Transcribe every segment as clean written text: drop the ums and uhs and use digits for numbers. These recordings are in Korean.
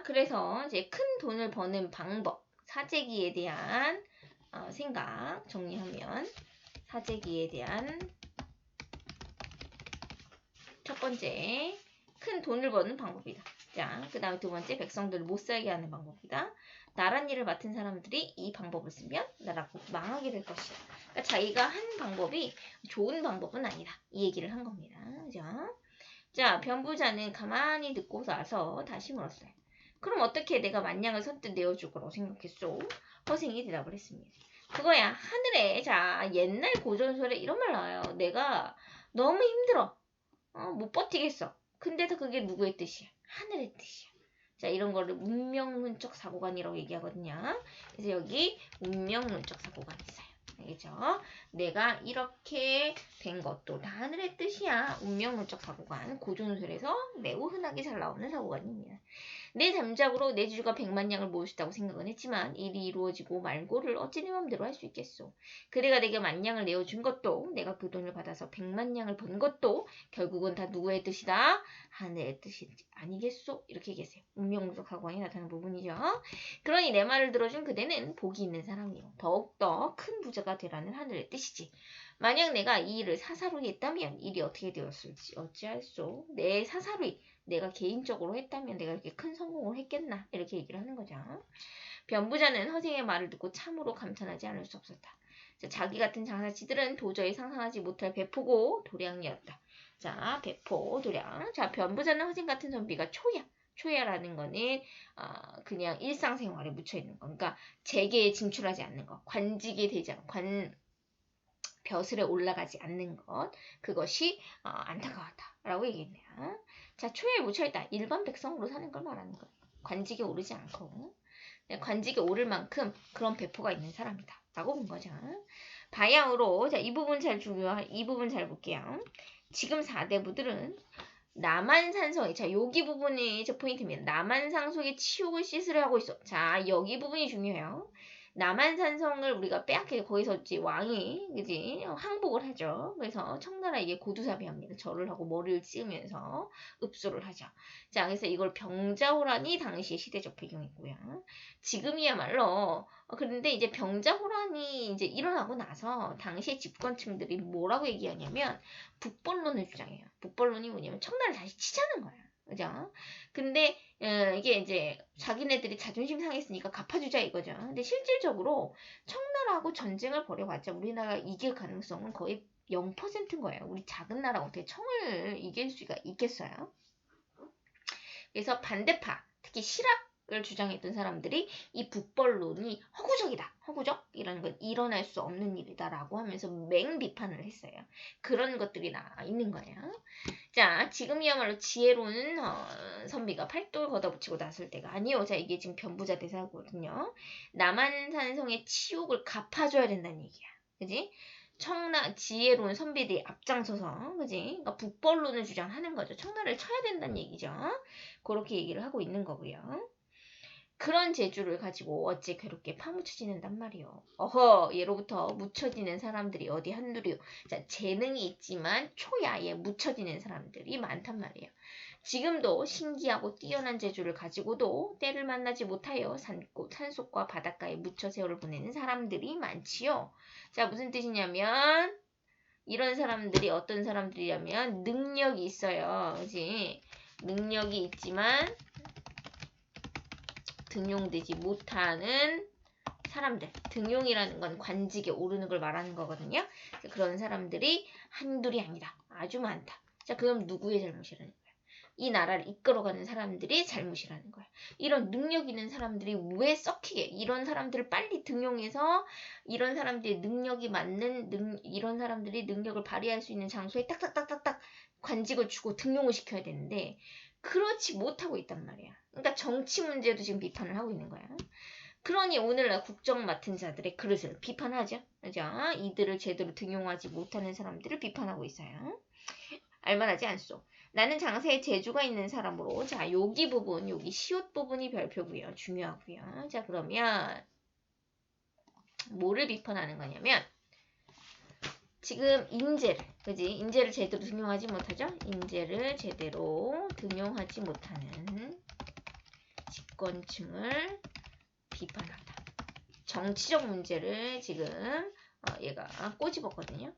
그래서 이제 큰 돈을 버는 방법, 사재기에 대한 생각 정리하면 사재기에 대한 첫 번째, 큰 돈을 버는 방법이다. 자, 그 다음에 두 번째, 백성들을 못 살게 하는 방법이다. 나란 일을 맡은 사람들이 이 방법을 쓰면 나라가 망하게 될 것이다. 그러니까 자기가 한 방법이 좋은 방법은 아니다. 이 얘기를 한 겁니다. 자, 변부자는 가만히 듣고 나서 다시 물었어요. 그럼 어떻게 내가 만냥을 선뜻 내어줄 거라고 생각했소? 허생이 대답을 했습니다. 그거야, 하늘에, 자, 옛날 고전설에 이런 말 나와요. 내가 너무 힘들어. 못 버티겠어. 근데도 그게 누구의 뜻이야? 하늘의 뜻이야. 자, 이런 거를 운명론적 사고관이라고 얘기하거든요. 그래서 여기 운명론적 사고관이 있어요. 알겠죠? 내가 이렇게 된 것도 다 하늘의 뜻이야. 운명론적 사고관. 고전설에서 매우 흔하게 잘 나오는 사고관입니다. 내 잠작으로 내 주가 100만 양을 모을 수 있다고 생각은 했지만 일이 이루어지고 말고를 어찌 내 맘대로 할 수 있겠소. 그대가 내게 10,000,000을 내어준 것도 내가 그 돈을 받아서 100만 양을 번 것도 결국은 다 누구의 뜻이다? 하늘의 뜻이 아니겠소? 이렇게 얘기했어요. 운명론적 사고관이 나타나는 부분이죠. 그러니 내 말을 들어준 그대는 복이 있는 사람이요. 더욱더 큰 부자가 되라는 하늘의 뜻이지. 만약 내가 이 일을 사사로이 했다면 일이 어떻게 되었을지 어찌할소? 내 사사로이 내가 개인적으로 했다면 내가 이렇게 큰 성공을 했겠나? 이렇게 얘기를 하는 거죠. 변부자는 허생의 말을 듣고 참으로 감탄하지 않을 수 없었다. 자, 자기 같은 장사치들은 도저히 상상하지 못할 배포고 도량이었다. 자, 배포, 도량. 자, 변부자는 허생 같은 선비가 초야. 초야라는 거는 그냥 일상생활에 묻혀있는 거. 그러니까 재계에 진출하지 않는 거. 관직에 되지 않는 벼슬에 올라가지 않는 것. 그것이 안타까웠다라고 얘기했네요. 자, 초에 묻혀있다. 일반 백성으로 사는 걸 말하는 거예요. 관직에 오르지 않고 관직에 오를 만큼 그런 배포가 있는 사람이다. 라고 본 거죠. 바야흐로 자, 이 부분 잘 볼게요. 지금 4대부들은 남한산성에 자, 여기 부분이 저 포인트입니다. 남한상속의 치욕을 씻으려 하고 있어. 자, 여기 부분이 중요해요. 남한산성을 우리가 빼앗게 거기서 이제 왕이 그지 항복을 하죠. 그래서 청나라에게 고두사비합니다. 절을 하고 머리를 찍으면서 읍소를 하죠. 자, 그래서 이걸 병자호란이 당시 시대적 배경이고요. 지금이야말로 그런데 이제 병자호란이 이제 일어나고 나서 당시의 집권층들이 뭐라고 얘기하냐면 북벌론을 주장해요. 북벌론이 뭐냐면 청나라를 다시 치자는 거야. 그죠? 근데 이게 이제 자기네들이 자존심 상했으니까 갚아주자 이거죠. 근데 실질적으로 청나라하고 전쟁을 벌여봤자 우리나라가 이길 가능성은 거의 0%인 거예요. 우리 작은 나라가 어떻게 청을 이길 수가 있겠어요? 그래서 반대파, 특히 실학을 주장했던 사람들이 이 북벌론이 허구적이다. 허구적이라는 건 일어날 수 없는 일이다라고 하면서 맹비판을 했어요. 그런 것들이 있는 거예요. 자, 지금이야말로 지혜로운 선비가 팔도를 걷어붙이고 나설 때가 아니요. 자, 이게 지금 변부자 대사거든요. 남한산성의 치욕을 갚아줘야 된다는 얘기야. 그지? 지혜로운 선비들이 앞장서서, 그지? 그러니까 북벌론을 주장하는 거죠. 청나라를 쳐야 된다는 얘기죠. 그렇게 얘기를 하고 있는 거고요. 그런 재주를 가지고 어찌 괴롭게 파묻혀 지낸단 말이요. 어허, 예로부터 묻혀지는 사람들이 어디 한둘이요. 자, 재능이 있지만 초야에 묻혀지는 사람들이 많단 말이에요. 지금도 신기하고 뛰어난 재주를 가지고도 때를 만나지 못하여 산속과 바닷가에 묻혀 세월을 보내는 사람들이 많지요. 자, 무슨 뜻이냐면 이런 사람들이 어떤 사람들이냐면 능력이 있어요. 그지? 능력이 있지만 등용되지 못하는 사람들. 등용이라는 건 관직에 오르는 걸 말하는 거거든요. 그런 사람들이 한둘이 아니다. 아주 많다. 자, 그럼 누구의 잘못이라는 거야? 이 나라를 이끌어가는 사람들이 잘못이라는 거야. 이런 능력 있는 사람들이 왜 썩히게 이런 사람들을 빨리 등용해서 이런 사람들의 능력이 맞는 이런 사람들이 능력을 발휘할 수 있는 장소에 딱딱딱딱딱 관직을 주고 등용을 시켜야 되는데 그렇지 못하고 있단 말이야. 그러니까 정치 문제도 지금 비판을 하고 있는 거야. 그러니 오늘날 국정 맡은 자들의 그릇을 비판하죠. 그죠? 이들을 제대로 등용하지 못하는 사람들을 비판하고 있어요. 알만하지 않소. 나는 장사에 재주가 있는 사람으로 자 여기 부분 여기 시옷 부분이 별표고요. 중요하고요. 자 그러면 뭐를 비판하는 거냐면 지금 인재를 그지 인재를 제대로 등용하지 못하죠. 인재를 제대로 등용하지 못하는 집권층을 비판한다. 정치적 문제를 지금 얘가 꼬집었거든요.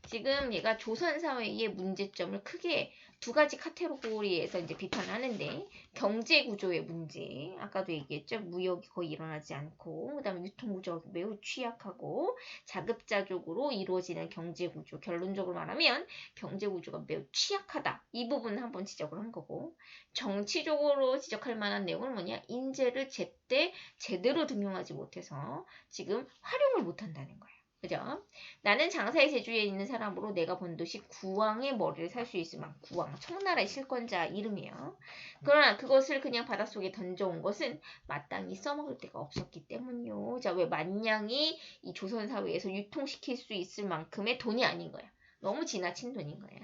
지금 얘가 조선 사회의 문제점을 크게 두 가지 카테고리에서 이제 비판하는데, 경제 구조의 문제, 아까도 얘기했죠. 무역이 거의 일어나지 않고, 그다음에 유통 구조가 매우 취약하고 자급자족으로 이루어지는 경제 구조. 결론적으로 말하면 경제 구조가 매우 취약하다. 이 부분을 한번 지적을 한 거고, 정치적으로 지적할 만한 내용은 뭐냐? 인재를 제때 제대로 등용하지 못해서 지금 활용을 못 한다는 거예요. 그죠? 나는 장사의 제주에 있는 사람으로 내가 본 듯이 구왕의 머리를 살 수 있을 만큼, 구왕, 청나라의 실권자 이름이에요. 그러나 그것을 그냥 바닷속에 던져온 것은 마땅히 써먹을 데가 없었기 때문이요. 자, 왜 만냥이 이 조선사회에서 유통시킬 수 있을 만큼의 돈이 아닌 거야. 너무 지나친 돈인 거야.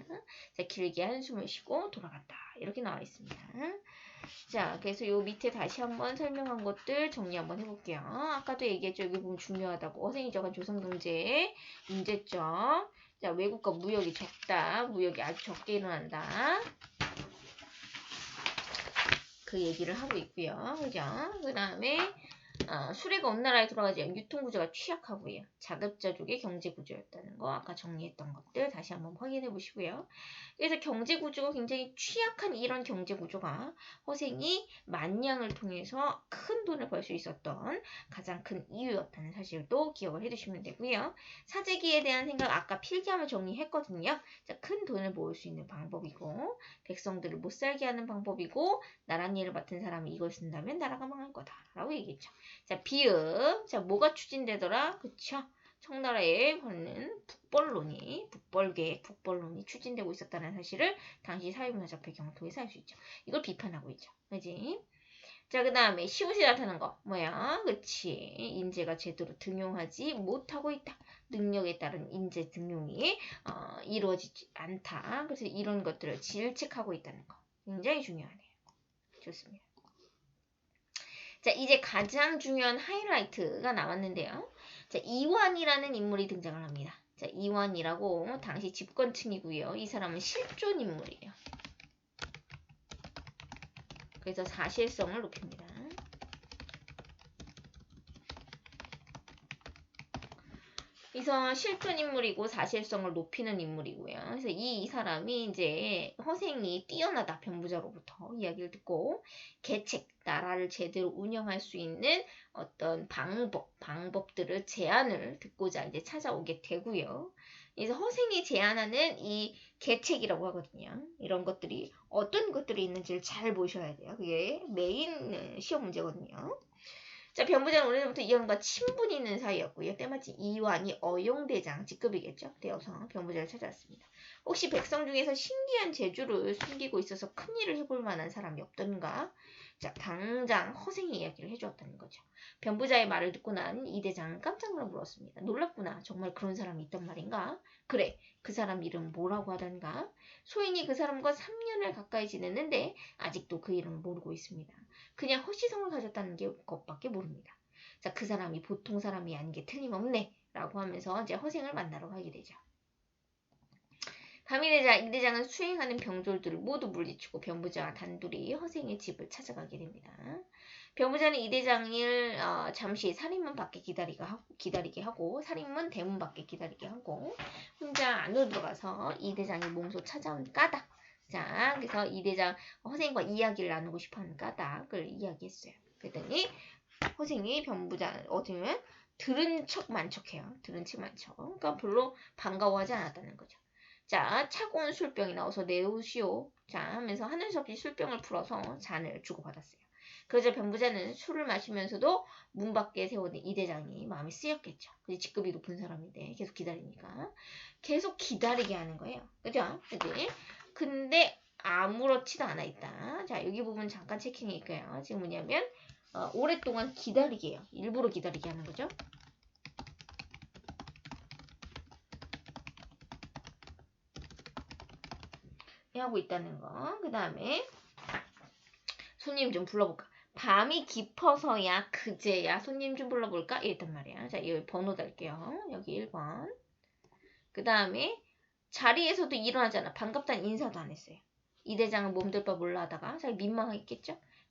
자, 길게 한숨을 쉬고 돌아갔다. 이렇게 나와 있습니다. 자, 그래서 요 밑에 다시 한번 설명한 것들 정리 한번 해볼게요. 아까도 얘기했죠. 여기 보면 중요하다고. 어생이 적은 조선경제의 문제점. 자, 외국과 무역이 적다. 무역이 아주 적게 일어난다. 그 얘기를 하고 있고요. 그죠? 그 다음에 수레가 온 나라에 돌아가지 않은 유통구조가 취약하고요. 자급자족의 경제구조였다는 거 아까 정리했던 것들 다시 한번 확인해 보시고요. 그래서 경제구조가 굉장히 취약한 이런 경제구조가 허생이 만냥을 통해서 큰 돈을 벌 수 있었던 가장 큰 이유였다는 사실도 기억을 해두시면 되고요. 사재기에 대한 생각 아까 필기하면 정리했거든요. 자, 큰 돈을 모을 수 있는 방법이고 백성들을 못 살게 하는 방법이고 나란 일을 맡은 사람이 이걸 쓴다면 나라가 망할 거다라고 얘기했죠. 자, 비읍. 자, 뭐가 추진되더라? 그쵸? 청나라에 걸는 북벌론이, 북벌계획, 북벌론이 추진되고 있었다는 사실을 당시 사회문화적 배경을 통해서 알 수 있죠. 이걸 비판하고 있죠. 그지? 자, 그 다음에 시옷이 나타나는 거. 뭐야? 그치. 인재가 제대로 등용하지 못하고 있다. 능력에 따른 인재 등용이 이루어지지 않다. 그래서 이런 것들을 질책하고 있다는 거. 굉장히 중요하네요. 좋습니다. 자, 이제 가장 중요한 하이라이트가 나왔는데요. 자, 이완이라는 인물이 등장을 합니다. 자, 이완이라고 당시 집권층이고요. 이 사람은 실존 인물이에요. 그래서 사실성을 높입니다. 그래서 실존 인물이고 사실성을 높이는 인물이고요. 그래서 이 사람이 이제 허생이 뛰어나다 변부자로부터 이야기를 듣고 계책, 나라를 제대로 운영할 수 있는 어떤 방법들을 제안을 듣고자 이제 찾아오게 되고요. 그래서 허생이 제안하는 이 계책이라고 하거든요. 이런 것들이 어떤 것들이 있는지를 잘 보셔야 돼요. 그게 메인 시험 문제거든요. 자, 변부자는 오래전부터 이완과 친분이 있는 사이였고요. 때마침 이완이 어용대장 직급이겠죠. 되어서 변부자를 찾아왔습니다. 혹시 백성 중에서 신기한 재주를 숨기고 있어서 큰일을 해볼 만한 사람이 없던가? 자, 당장 허생의 이야기를 해주었다는 거죠. 변부자의 말을 듣고 난 이 대장은 깜짝 물었습니다. 놀랍구나. 정말 그런 사람이 있단 말인가? 그래. 그 사람 이름 뭐라고 하던가? 소인이 그 사람과 3년을 가까이 지냈는데 아직도 그 이름을 모르고 있습니다. 그냥 허시성을 가졌다는 것밖에 모릅니다. 자, 그 사람이 보통 사람이 아닌 게 틀림없네. 라고 하면서 이제 허생을 만나러 가게 되죠. 밤이 되자 이 대장은 수행하는 병졸들을 모두 물리치고 변부자와 단둘이 허생의 집을 찾아가게 됩니다. 변부자는 이 대장을 잠시 살인문 밖에 기다리게 하고 살인문 대문 밖에 기다리게 하고 혼자 안으로 들어가서 이 대장이 몸소 찾아온 까닭. 자, 그래서 이 대장 허생과 이야기를 나누고 싶어하는 까닭을 이야기했어요. 그랬더니 허생이 변부자 어쩌면 들은 척만 척해요. 들은 척만 척. 그러니까 별로 반가워하지 않았다는 거죠. 자, 차가운 술병이 나와서 내오시오. 자, 하면서 하는 수 없이 술병을 풀어서 잔을 주고받았어요. 그러자 변부자는 술을 마시면서도 문 밖에 세워둔 이 대장이 마음이 쓰였겠죠. 그게 직급이 높은 사람인데 계속 기다리니까. 계속 기다리게 하는 거예요. 그죠? 그지? 근데 아무렇지도 않아 있다. 자, 여기 부분 잠깐 체킹할게요. 지금 뭐냐면 오랫동안 기다리게 해요. 일부러 기다리게 하는 거죠. 하고 있다는 거. 그 다음에 손님 좀 불러볼까? 밤이 깊어서야 그제야 손님 좀 불러볼까? 이랬단 말이야. 자, 여기 번호 달게요. 여기 1번. 그 다음에 자리에서도 일어나잖아. 반갑다는 인사도 안 했어요. 이 대장은 몸둘 바 몰라 하다가 자기 민망하겠죠?